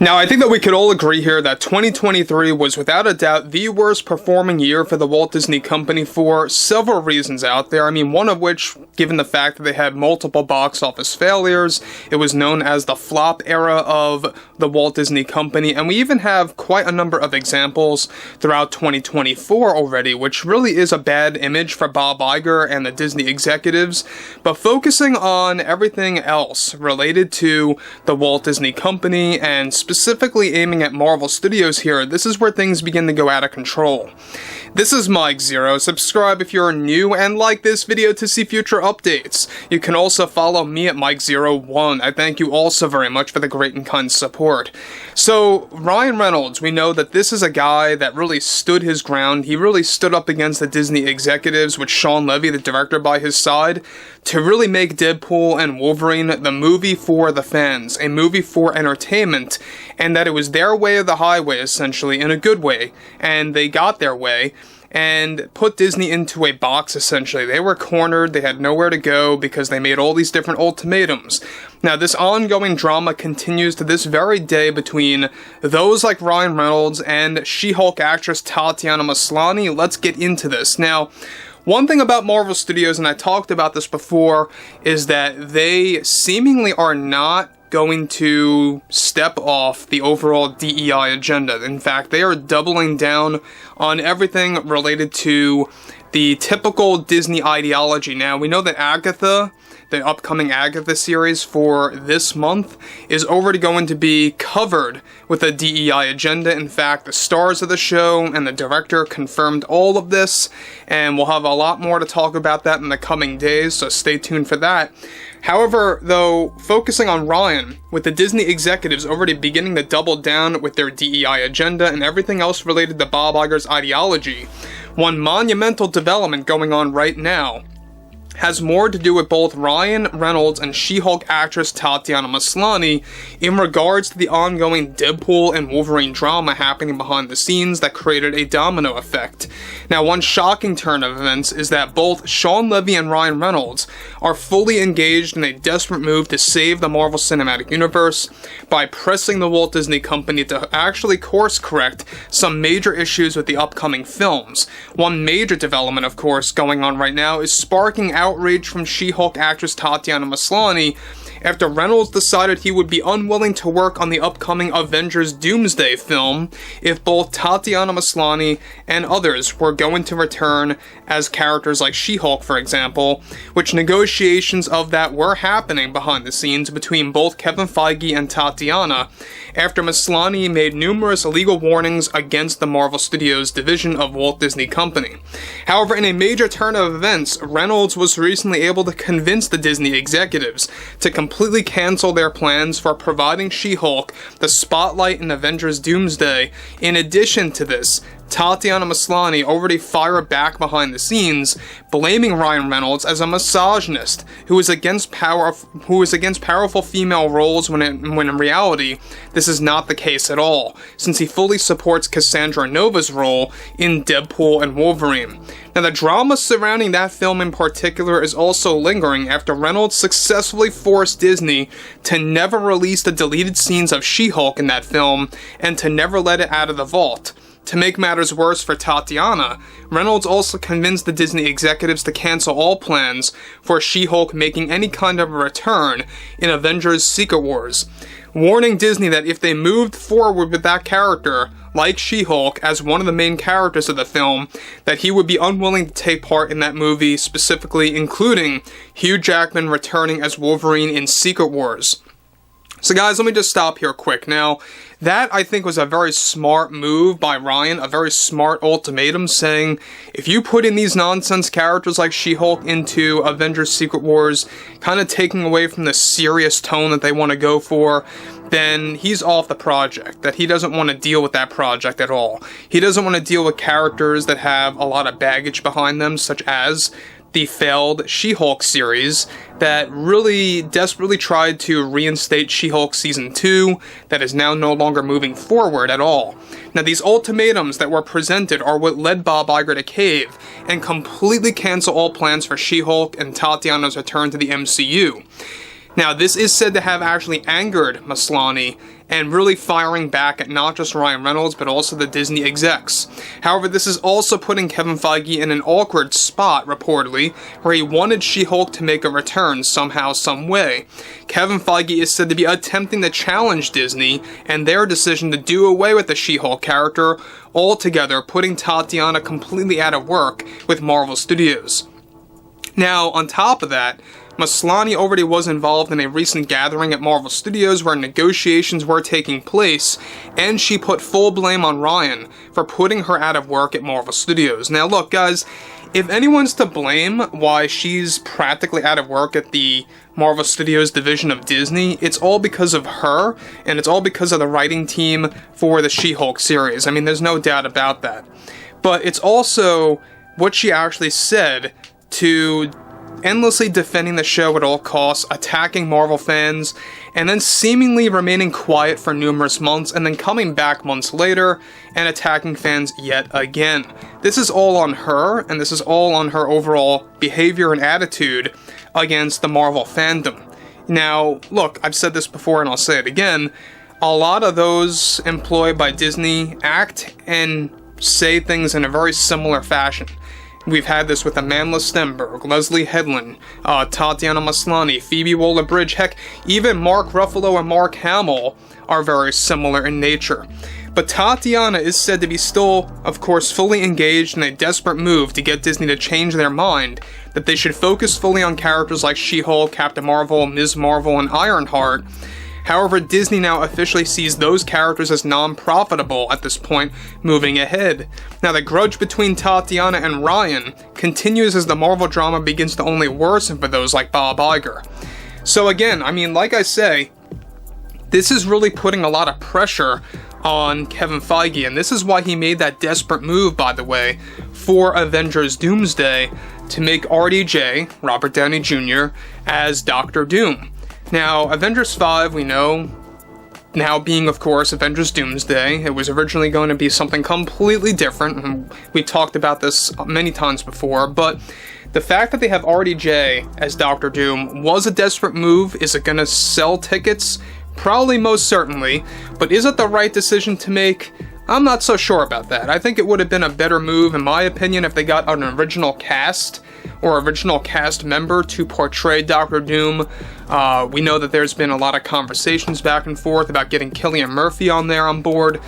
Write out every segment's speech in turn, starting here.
Now, I think that we could all agree here that 2023 was without a doubt the worst performing year for the Walt Disney Company for several reasons out there. I mean, one of which, given the fact that they had multiple box office failures, it was known as the flop era of the Walt Disney Company, and we even have quite a number of examples throughout 2024 already, which really is a bad image for Bob Iger and the Disney executives. But focusing on everything else related to the Walt Disney Company and specifically aiming at Marvel Studios here, this is where things begin to go out of control. This is Mike Zero. Subscribe if you're new and like this video to see future updates. You can also follow me at Mike01. I thank you all so very much for the great and kind support. So, Ryan Reynolds, we know that this is a guy that really stood his ground. He really stood up against the Disney executives with Sean Levy, the director, by his side, to really make Deadpool and Wolverine the movie for the fans, a movie for entertainment, and that it was their way or the highway, essentially, in a good way, and they got their way, and put Disney into a box, essentially. They were cornered, they had nowhere to go, because they made all these different ultimatums. Now, this ongoing drama continues to this very day between those like Ryan Reynolds and She-Hulk actress Tatiana Maslany. Let's get into this. Now, one thing about Marvel Studios, and I talked about this before, is that they seemingly are not going to step off the overall DEI agenda. In fact, they are doubling down on everything related to the typical Disney ideology. Now, we know that Agatha, the upcoming Agatha series for this month, is already going to be covered with a DEI agenda. In fact, the stars of the show and the director confirmed all of this, and we'll have a lot more to talk about that in the coming days, so stay tuned for that. However, though, focusing on Ryan, with the Disney executives already beginning to double down with their DEI agenda and everything else related to Bob Iger's ideology, one monumental development going on right now has more to do with both Ryan Reynolds and She-Hulk actress Tatiana Maslany in regards to the ongoing Deadpool and Wolverine drama happening behind the scenes that created a domino effect. Now, one shocking turn of events is that both Sean Levy and Ryan Reynolds are fully engaged in a desperate move to save the Marvel Cinematic Universe by pressing the Walt Disney Company to actually course correct some major issues with the upcoming films. One major development, of course, going on right now is sparking outrage from She-Hulk actress Tatiana Maslany after Reynolds decided he would be unwilling to work on the upcoming Avengers Doomsday film if both Tatiana Maslany and others were going to return as characters like She-Hulk, for example, which negotiations of that were happening behind the scenes between both Kevin Feige and Tatiana after Maslany made numerous legal warnings against the Marvel Studios division of Walt Disney Company. However, in a major turn of events, Reynolds was recently able to convince the Disney executives to completely cancel their plans for providing She-Hulk the spotlight in Avengers Doomsday. In addition to this, Tatiana Maslany already fired back behind the scenes, blaming Ryan Reynolds as a misogynist who is against powerful female roles when in reality this is not the case at all, since he fully supports Cassandra Nova's role in Deadpool and Wolverine. Now, the drama surrounding that film in particular is also lingering after Reynolds successfully forced Disney to never release the deleted scenes of She-Hulk in that film and to never let it out of the vault. To make matters worse for Tatiana, Reynolds also convinced the Disney executives to cancel all plans for She-Hulk making any kind of a return in Avengers Secret Wars, warning Disney that if they moved forward with that character, like She-Hulk, as one of the main characters of the film, that he would be unwilling to take part in that movie, specifically including Hugh Jackman returning as Wolverine in Secret Wars. So guys, let me just stop here quick. Now, that I think was a very smart move by Ryan, a very smart ultimatum saying, if you put in these nonsense characters like She-Hulk into Avengers Secret Wars, kind of taking away from the serious tone that they want to go for, then he's off the project, that he doesn't want to deal with that project at all. He doesn't want to deal with characters that have a lot of baggage behind them, such as the failed She-Hulk series that really desperately tried to reinstate She-Hulk Season 2 that is now no longer moving forward at all. Now, these ultimatums that were presented are what led Bob Iger to cave and completely cancel all plans for She-Hulk and Tatiana's return to the MCU. Now, this is said to have actually angered Maslany and really firing back at not just Ryan Reynolds, but also the Disney execs. However, this is also putting Kevin Feige in an awkward spot, reportedly, where he wanted She-Hulk to make a return somehow, some way. Kevin Feige is said to be attempting to challenge Disney and their decision to do away with the She-Hulk character altogether, putting Tatiana completely out of work with Marvel Studios. Now, on top of that, Maslany already was involved in a recent gathering at Marvel Studios where negotiations were taking place, and she put full blame on Ryan for putting her out of work at Marvel Studios. Now look guys, if anyone's to blame why she's practically out of work at the Marvel Studios division of Disney, it's all because of her, and it's all because of the writing team for the She-Hulk series. I mean, there's no doubt about that. But it's also what she actually said to endlessly defending the show at all costs, attacking Marvel fans, and then seemingly remaining quiet for numerous months, and then coming back months later and attacking fans yet again. This is all on her, and this is all on her overall behavior and attitude against the Marvel fandom. Now, look, I've said this before and I'll say it again, a lot of those employed by Disney act and say things in a very similar fashion. We've had this with Amanda Stenberg, Leslie Headland, Tatiana Maslany, Phoebe Waller-Bridge, heck, even Mark Ruffalo and Mark Hamill are very similar in nature. But Tatiana is said to be still, of course, fully engaged in a desperate move to get Disney to change their mind, that they should focus fully on characters like She-Hulk, Captain Marvel, Ms. Marvel, and Ironheart. However, Disney now officially sees those characters as non-profitable at this point, moving ahead. Now, the grudge between Tatiana and Ryan continues as the Marvel drama begins to only worsen for those like Bob Iger. So again, I mean, like I say, this is really putting a lot of pressure on Kevin Feige, and this is why he made that desperate move, by the way, for Avengers Doomsday to make RDJ, Robert Downey Jr., as Doctor Doom. Now, Avengers 5, we know, now being, of course, Avengers Doomsday, it was originally going to be something completely different, and we talked about this many times before, but the fact that they have RDJ as Doctor Doom was a desperate move. Is it going to sell tickets? Probably, most certainly, but is it the right decision to make? I'm not so sure about that. I think it would have been a better move, in my opinion, if they got an original cast or original cast member to portray Doctor Doom. We know that there's been a lot of conversations back and forth about getting Cillian Murphy on there on board,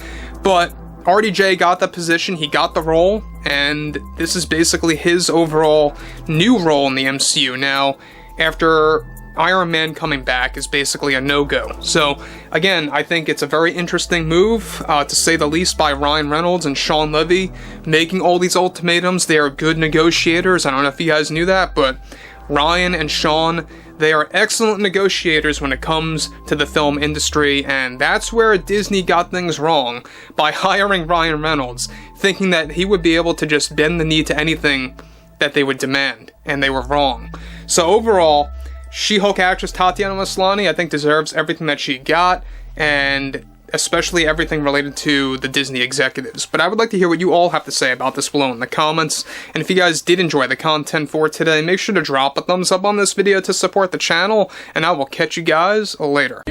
but RDJ got the position, he got the role, and this is basically his overall new role in the MCU. Now, after Iron Man coming back is basically a no-go. So, again, I think it's a very interesting move, to say the least, by Ryan Reynolds and Sean Levy, making all these ultimatums. They are good negotiators. I don't know if you guys knew that, but Ryan and Sean, they are excellent negotiators when it comes to the film industry, and that's where Disney got things wrong by hiring Ryan Reynolds, thinking that he would be able to just bend the knee to anything that they would demand, and they were wrong. So overall, She-Hulk actress Tatiana Maslany, I think, deserves everything that she got, and especially everything related to the Disney executives. But I would like to hear what you all have to say about this below in the comments, and if you guys did enjoy the content for today, make sure to drop a thumbs up on this video to support the channel, and I will catch you guys later.